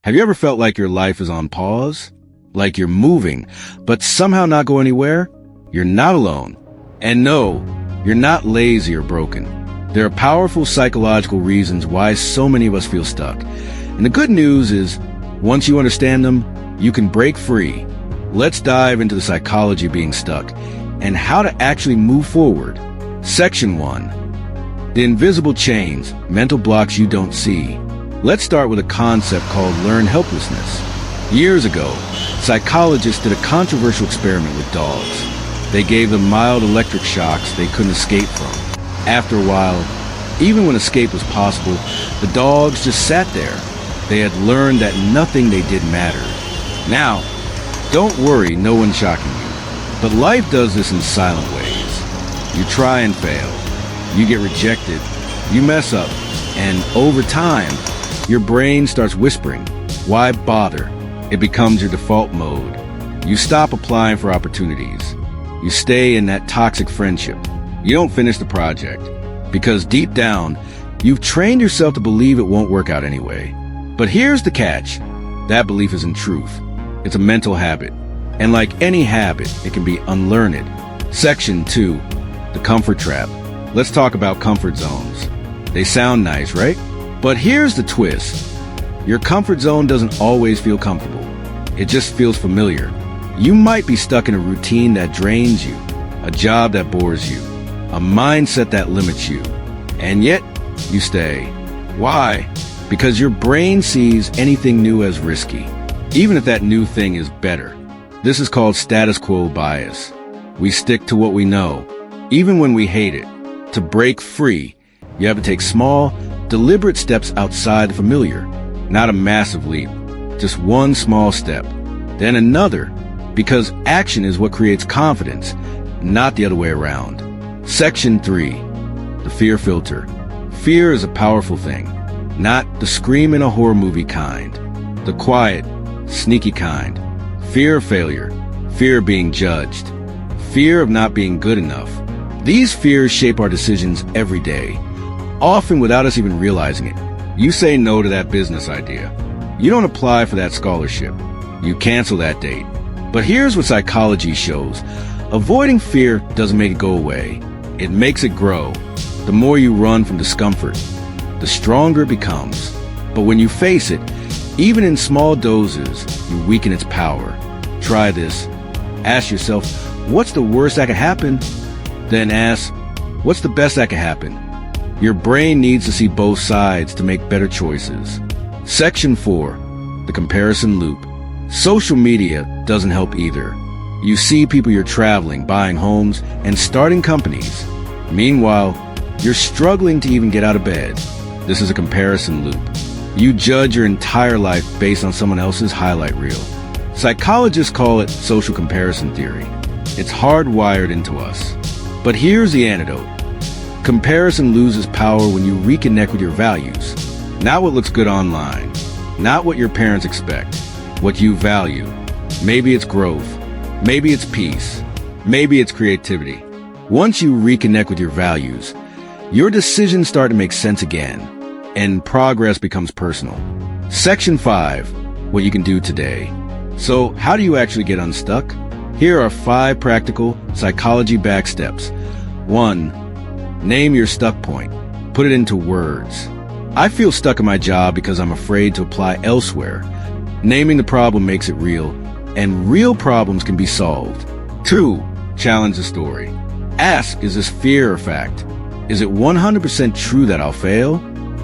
Have you ever felt like your life is on pause? Like you're moving, but somehow not go anywhere? You're not alone. And no, you're not lazy or broken. There are powerful psychological reasons why so many of us feel stuck. And the good news is, once you understand them, you can break free. Let's dive into the psychology of being stuck and how to actually move forward. Section 1. The invisible chains, mental blocks you don't see. Let's start with a concept called learned helplessness. Years ago, psychologists did a controversial experiment with dogs. They gave them mild electric shocks they couldn't escape from. After a while, even when escape was possible, the dogs just sat there. They had learned that nothing they did mattered. Now, don't worry, no one's shocking you. But life does this in silent ways. You try and fail. You get rejected. You mess up. And over time, your brain starts whispering, why bother? It becomes your default mode. You stop applying for opportunities. You stay in that toxic friendship. You don't finish the project. Because deep down, you've trained yourself to believe it won't work out anyway. But here's the catch. That belief isn't truth. It's a mental habit. And like any habit, it can be unlearned. Section 2. The comfort trap. Let's talk about comfort zones. They sound nice, right? But here's the twist. Your comfort zone doesn't always feel comfortable. It just feels familiar. You might be stuck in a routine that drains you, a job that bores you, a mindset that limits you, and yet you stay. Why? Because your brain sees anything new as risky, even if that new thing is better. This is called status quo bias. We stick to what we know, even when we hate it. To break free, you have to take small, deliberate steps outside the familiar, not a massive leap, just one small step, then another, because action is what creates confidence, not the other way around. Section 3. The fear filter. Fear is a powerful thing, not the scream in a horror movie kind, the quiet, sneaky kind. Fear of failure, fear of being judged, fear of not being good enough. These fears shape our decisions every day, often without us even realizing it. You say no to that business idea. You don't apply for that scholarship. You cancel that date. But here's what psychology shows. Avoiding fear doesn't make it go away. It makes it grow. The more you run from discomfort, the stronger it becomes. But when you face it, even in small doses, you weaken its power. Try this. Ask yourself, what's the worst that could happen? Then ask, what's the best that could happen? Your brain needs to see both sides to make better choices. Section 4. The comparison loop. Social media doesn't help either. You see people you're traveling, buying homes, and starting companies. Meanwhile, you're struggling to even get out of bed. This is a comparison loop. You judge your entire life based on someone else's highlight reel. Psychologists call it social comparison theory. It's hardwired into us. But here's the antidote. Comparison loses power when you reconnect with your values. Not what looks good online. Not what your parents expect. What you value. Maybe it's growth. Maybe it's peace. Maybe it's creativity. Once you reconnect with your values, your decisions start to make sense again, and progress becomes personal. Section 5. What you can do today. So, how do you actually get unstuck? Here are 5 practical, psychology-backed steps. 1. Name your stuck point. Put it into words. I feel stuck in my job because I'm afraid to apply elsewhere. Naming the problem makes it real, and real problems can be solved. 2. Challenge the story. Ask, is this fear or fact? Is it 100% true that I'll fail?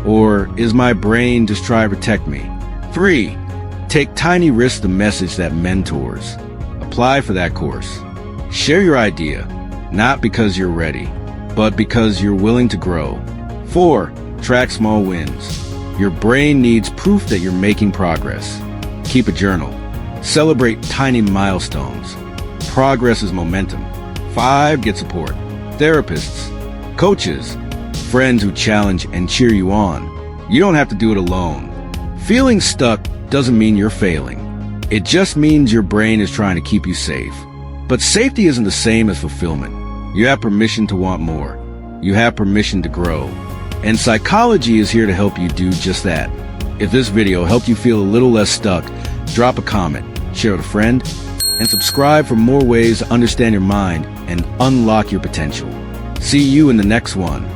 Or is my brain just trying to protect me? 3. Take tiny risks to message that mentors. Apply for that course. Share your idea, not because you're ready, but because you're willing to grow. 4. Track small wins. Your brain needs proof that you're making progress. Keep a journal. Celebrate tiny milestones. Progress is momentum. 5. Get support. Therapists, coaches, friends who challenge and cheer you on. You don't have to do it alone. Feeling stuck doesn't mean you're failing. It just means your brain is trying to keep you safe. But safety isn't the same as fulfillment. You have permission to want more. You have permission to grow. And psychology is here to help you do just that. If this video helped you feel a little less stuck, drop a comment, share with a friend, and subscribe for more ways to understand your mind and unlock your potential. See you in the next one.